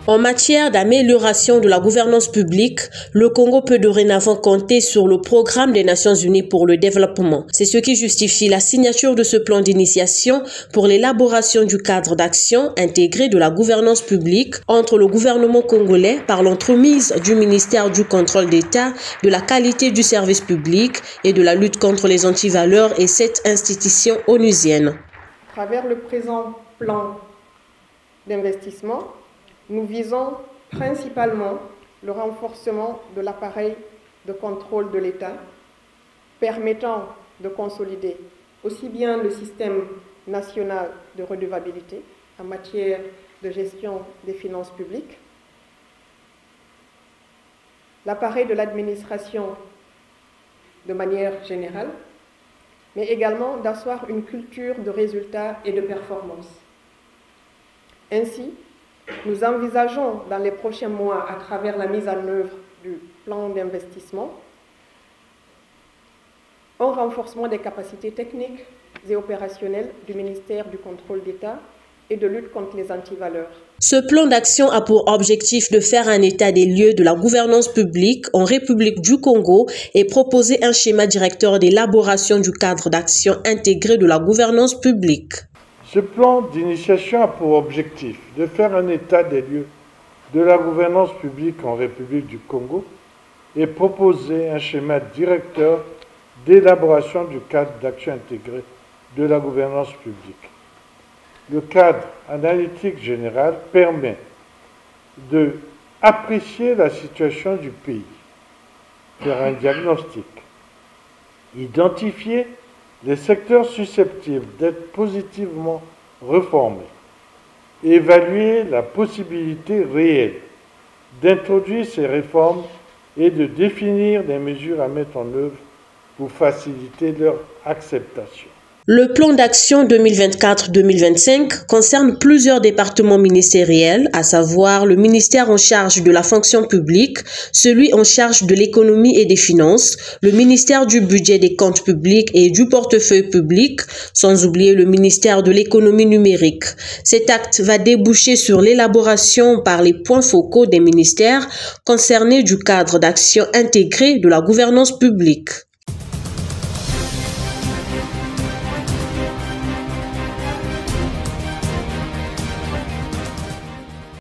En matière d'amélioration de la gouvernance publique, le Congo peut dorénavant compter sur le programme des Nations Unies pour le développement. C'est ce qui justifie la signature de ce plan d'initiation pour l'élaboration du cadre d'action intégré de la gouvernance publique entre le gouvernement congolais par l'entremise du ministère du Contrôle d'État, de la qualité du service public et de la lutte contre les antivaleurs et cette institution onusienne. À travers le présent plan d'investissement, nous visons principalement le renforcement de l'appareil de contrôle de l'État, permettant de consolider aussi bien le système national de redevabilité en matière de gestion des finances publiques, l'appareil de l'administration de manière générale, mais également d'asseoir une culture de résultats et de performance. Ainsi, nous envisageons dans les prochains mois, à travers la mise en œuvre du plan d'investissement, un renforcement des capacités techniques et opérationnelles du ministère du Contrôle d'État et de lutte contre les antivaleurs. Ce plan d'action a pour objectif de faire un état des lieux de la gouvernance publique en République du Congo et proposer un schéma directeur d'élaboration du cadre d'action intégré de la gouvernance publique. Ce plan d'initiation a pour objectif de faire un état des lieux de la gouvernance publique en République du Congo et proposer un schéma directeur d'élaboration du cadre d'action intégré de la gouvernance publique. Le cadre analytique général permet d'apprécier la situation du pays, faire un diagnostic, identifier les secteurs susceptibles d'être positivement réformés, évaluer la possibilité réelle d'introduire ces réformes et de définir des mesures à mettre en œuvre pour faciliter leur acceptation. Le plan d'action 2024-2025 concerne plusieurs départements ministériels, à savoir le ministère en charge de la fonction publique, celui en charge de l'économie et des finances, le ministère du budget des comptes publics et du portefeuille public, sans oublier le ministère de l'économie numérique. Cet acte va déboucher sur l'élaboration par les points focaux des ministères concernés du cadre d'action intégré de la gouvernance publique.